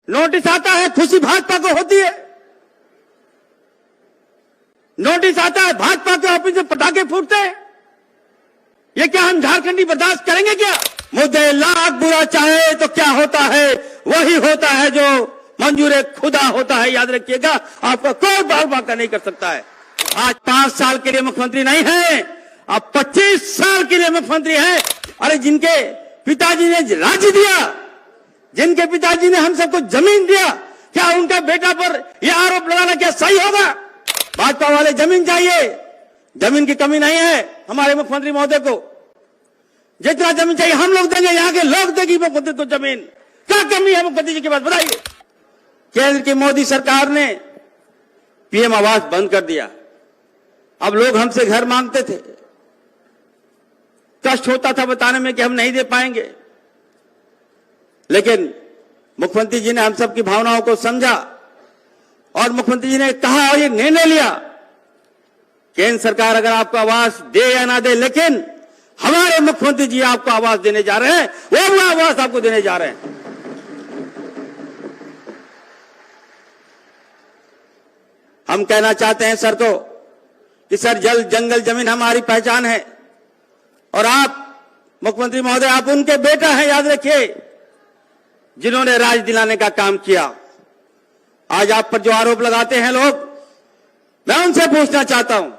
Notice आता है, खुशी भाजपा को होती है। नोटिस आता है, भाजपा के ऑफिस में पटाखे फूटते हैं। ये क्या हम झारखंडी बर्दाश्त करेंगे क्या? मुद्दे लाख बुरा चाहे तो क्या होता है, वही होता है जो मंजूर खुदा होता है। याद रखिएगा, आपका कोई बार बाका नहीं कर सकता है। आज 5 साल के लिए मुख्यमंत्री नहीं है, अब 25 साल के लिए मुख्यमंत्री है। अरे जिनके पिताजी ने राज्य दिया, जिनके पिताजी ने हम सबको जमीन दिया, क्या उनका बेटा पर यह आरोप लगाना क्या सही होगा? भाजपा वाले जमीन चाहिए, जमीन की कमी नहीं है हमारे मुख्यमंत्री महोदय को। जितना जमीन चाहिए हम लोग देंगे, यहाँ के लोग देंगे मुख्यमंत्री को जमीन। क्या कमी है मुख्यमंत्री जी की बात बताइए। केंद्र की मोदी सरकार ने पीएम आवास बंद कर दिया। अब लोग हमसे घर मांगते थे, कष्ट होता था बताने में कि हम नहीं दे पाएंगे, लेकिन मुख्यमंत्री जी ने हम सबकी भावनाओं को समझा और मुख्यमंत्री जी ने कहा और ये निर्णय लिया, केंद्र सरकार अगर आपको आवास दे या ना दे, लेकिन हमारे मुख्यमंत्री जी आपको आवास देने जा रहे हैं, वो आवास आपको देने जा रहे हैं। हम कहना चाहते हैं सर को कि सर जल जंगल जमीन हमारी पहचान है और आप मुख्यमंत्री महोदय आप उनके बेटा हैं, याद रखिए, जिन्होंने राज दिलाने का काम किया। आज आप पर जो आरोप लगाते हैं लोग, मैं उनसे पूछना चाहता हूं,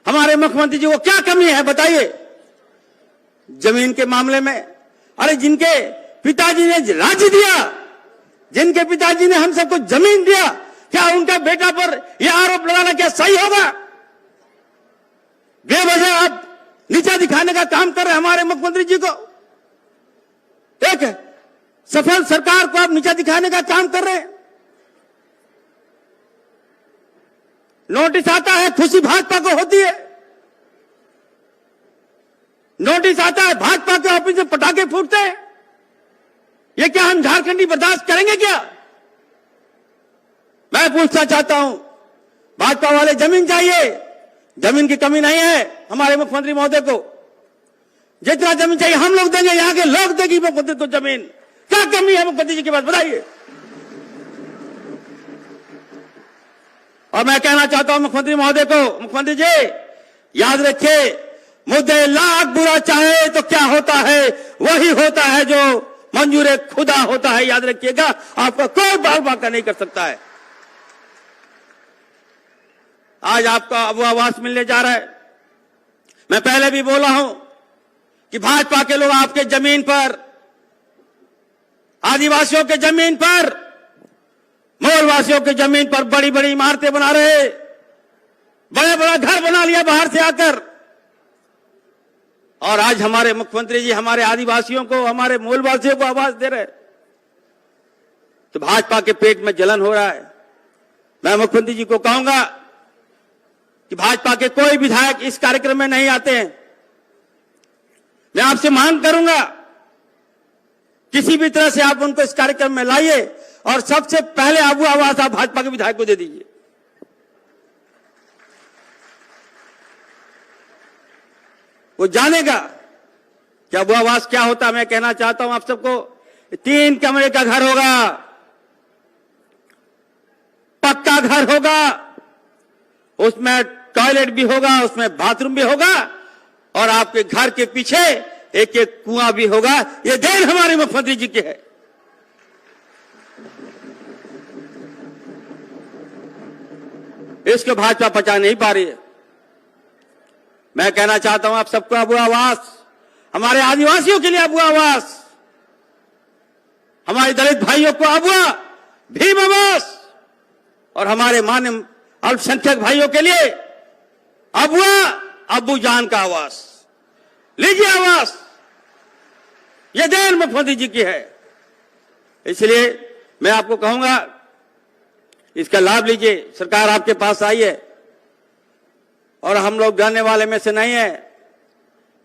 हमारे मुख्यमंत्री जी को क्या कमी है बताइए जमीन के मामले में। अरे जिनके पिताजी ने राज्य दिया, जिनके पिताजी ने हम सबको जमीन दिया, क्या उनका बेटा पर यह आरोप लगाना क्या सही होगा? बेवजह आप नीचा दिखाने का काम कर रहे हैं हमारे मुख्यमंत्री जी को। एक सफल सरकार को आप नीचा दिखाने का काम कर रहे हैं। नोटिस आता है, खुशी भाजपा को होती है। नोटिस आता है, भाजपा के ऑफिस में पटाखे फूटते हैं। ये क्या हम झारखंडी बर्दाश्त करेंगे क्या? मैं पूछना चाहता हूं, भाजपा वाले जमीन चाहिए, जमीन की कमी नहीं है हमारे मुख्यमंत्री महोदय को। जितना जमीन चाहिए हम लोग देंगे, यहाँ के लोग देंगे मुख्यमंत्री को जमीन। क्या कमी है मुख्यमंत्री जी की बात बताइए। और मैं कहना चाहता हूं मुख्यमंत्री महोदय को, मुख्यमंत्री जी याद रखिए, मुद्दे लाख बुरा चाहे तो क्या होता है, वही होता है जो मंजूर खुदा होता है। याद रखिएगा, आपका कोई बार बाका नहीं कर सकता है। आज आपका वो आवास मिलने जा रहा है। मैं पहले भी बोला हूं कि भाजपा के लोग आपके जमीन पर, आदिवासियों के जमीन पर, मोरवासियों के जमीन पर बड़ी बड़ी इमारतें बना रहे, बड़ा बड़ा घर बना लिया बाहर से आकर। और आज हमारे मुख्यमंत्री जी हमारे आदिवासियों को, हमारे मूलवासियों को आवास दे रहे। तो भाजपा के पेट में जलन हो रहा है। मैं मुख्यमंत्री जी को कहूंगा कि भाजपा के कोई विधायक इस कार्यक्रम में नहीं आते हैं। मैं आपसे मांग करूंगा, किसी भी तरह से आप उनको इस कार्यक्रम में लाइए और सबसे पहले आप वो आवास आप भाजपा के विधायक को दे दीजिए। वो जानेगा क्या वो आवास क्या होता। मैं कहना चाहता हूं आप सबको, 3 कमरे का घर होगा, पक्का घर होगा, उसमें टॉयलेट भी होगा, उसमें बाथरूम भी होगा और आपके घर के पीछे एक एक कुआं भी होगा। ये देन हमारे मुख्यमंत्री जी की है। इसको भाजपा पचा नहीं पा रही है। मैं कहना चाहता हूं आप सबको अब आवास, हमारे आदिवासियों के लिए अब आवास, हमारे दलित भाइयों को अब भीम आवास और हमारे मान्य अल्पसंख्यक भाइयों के लिए अब अब्बू जान का आवास। लीजिए आवास, यह देन मुख्यमंत्री जी की है। इसलिए मैं आपको कहूंगा, इसका लाभ लीजिए। सरकार आपके पास आई है और हम लोग डरने वाले में से नहीं है।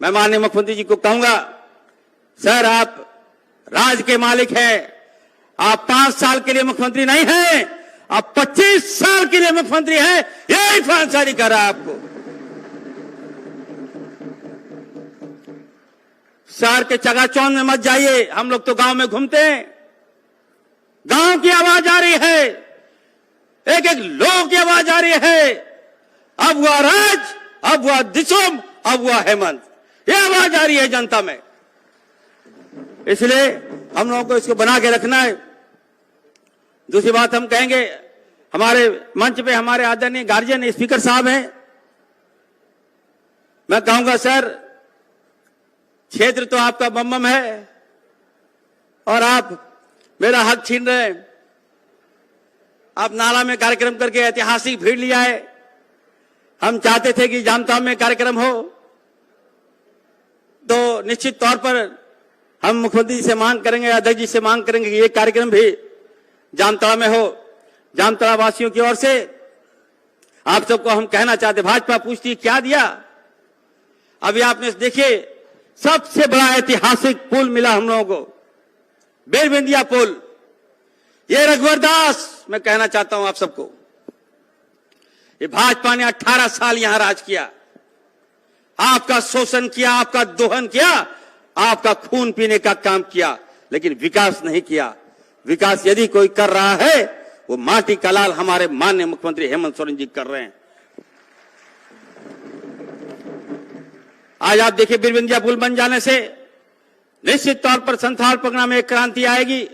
मैं माननीय मुख्यमंत्री जी को कहूंगा, सर आप राज के मालिक हैं, आप 5 साल के लिए मुख्यमंत्री नहीं हैं, आप 25 साल के लिए मुख्यमंत्री हैं। यही फांसारी कर रहा है आपको। शहर के चकाचौंध में मत जाइए। हम लोग तो गांव में घूमते हैं, गांव रही है, एक एक लोगों की आवाज आ रही है। अब हुआ राज, अब हुआ दिसोम, अब हुआ हेमंत, ये आवाज आ रही है जनता में। इसलिए हम लोगों को इसको बना के रखना है। दूसरी बात हम कहेंगे, हमारे मंच पे हमारे आदरणीय गार्जियन स्पीकर साहब हैं। मैं कहूंगा सर, क्षेत्र तो आपका बम है और आप मेरा हक छीन रहे हैं। आप नाला में कार्यक्रम करके ऐतिहासिक भीड़ लिया है। हम चाहते थे कि जामताड़ा में कार्यक्रम हो, तो निश्चित तौर पर हम मुख्यमंत्री जी से मांग करेंगे, अध्यक्ष जी से मांग करेंगे कि ये कार्यक्रम भी जामताड़ा में हो। जामताड़ा वासियों की ओर से आप सबको हम कहना चाहते, भाजपा पूछती क्या दिया। अभी आपने देखिए, सबसे बड़ा ऐतिहासिक पुल मिला हम लोगों को, बेरबंदिया पुल। ये रघुवर दास, मैं कहना चाहता हूं आप सबको, ये भाजपा ने 18 साल यहां राज किया, आपका शोषण किया, आपका दोहन किया, आपका खून पीने का काम किया, लेकिन विकास नहीं किया। विकास यदि कोई कर रहा है, वो माटी का लाल हमारे माननीय मुख्यमंत्री हेमंत सोरेन जी कर रहे हैं। आज आप देखिए, बिरबंदिया पुल बन जाने से निश्चित तौर पर संथाल परगना में एक क्रांति आएगी।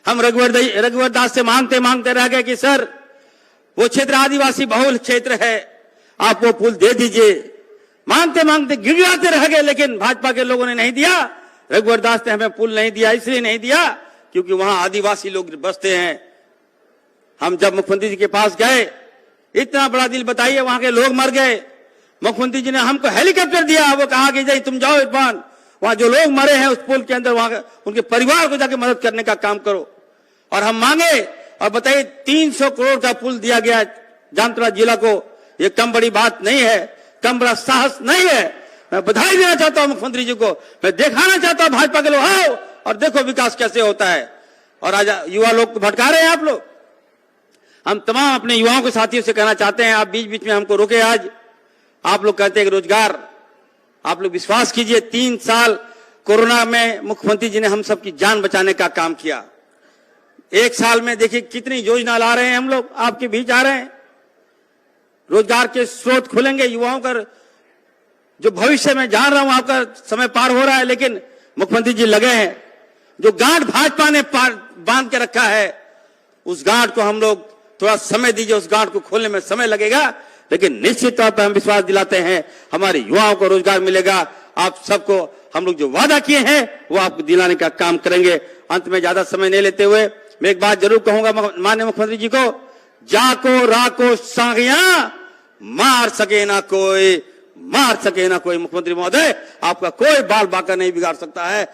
हम रघुवर दास से मांगते मांगते रह गए कि सर, वो क्षेत्र आदिवासी बहुल क्षेत्र है, आप वो पुल दे दीजिए। मांगते मांगते गिड़गिड़ाते रह गए, लेकिन भाजपा के लोगों ने नहीं दिया। रघुवर दास ने हमें पुल नहीं दिया, इसलिए नहीं दिया क्योंकि वहां आदिवासी लोग बसते हैं। हम जब मुख्यमंत्री जी के पास गए, इतना बड़ा दिल बताइए, वहां के लोग मर गए। मुख्यमंत्री जी ने हमको हेलीकॉप्टर दिया, वो कहा कि जाइए तुम जाओ इरफान, वहां जो लोग मरे हैं उस पुल के अंदर, वहां उनके परिवार को जाके मदद करने का काम करो। और हम मांगे, और बताइए 300 करोड़ का पुल दिया गया जामताड़ा जिला को। ये कम बड़ी बात नहीं है, कम बड़ा साहस नहीं है। मैं बधाई देना चाहता हूं मुख्यमंत्री जी को, मैं दिखाना चाहता हूं भाजपा के लोग, आओ और देखो विकास कैसे होता है। और आज युवा लोग को भटका रहे हैं आप लोग। हम तमाम अपने युवाओं के साथियों से कहना चाहते हैं, आप बीच बीच में हमको रोके। आज आप लोग कहते हैं कि रोजगार, आप लोग विश्वास कीजिए, 3 साल कोरोना में मुख्यमंत्री जी ने हम सबकी जान बचाने का काम किया। 1 साल में देखिए कितनी योजना ला रहे हैं, हम लोग आपके बीच आ रहे हैं। रोजगार के स्रोत खुलेंगे, युवाओं का जो भविष्य में जान रहा हूं आपका समय पार हो रहा है, लेकिन मुख्यमंत्री जी लगे हैं। जो गांठ भाजपा ने बांध के रखा है, उस गांठ को हम लोग थोड़ा समय दीजिए, उस गांठ को खोलने में समय लगेगा, लेकिन निश्चित तौर पर हम विश्वास दिलाते हैं हमारे युवाओं को रोजगार मिलेगा। आप सबको हम लोग जो वादा किए हैं वो आपको दिलाने का काम करेंगे। अंत में ज्यादा समय नहीं लेते हुए मैं एक बात जरूर कहूंगा माननीय मुख्यमंत्री जी को, जाको राको सांगिया मार सके ना कोई, मार सके ना कोई। मुख्यमंत्री महोदय, आपका कोई बाल बांका नहीं बिगाड़ सकता है।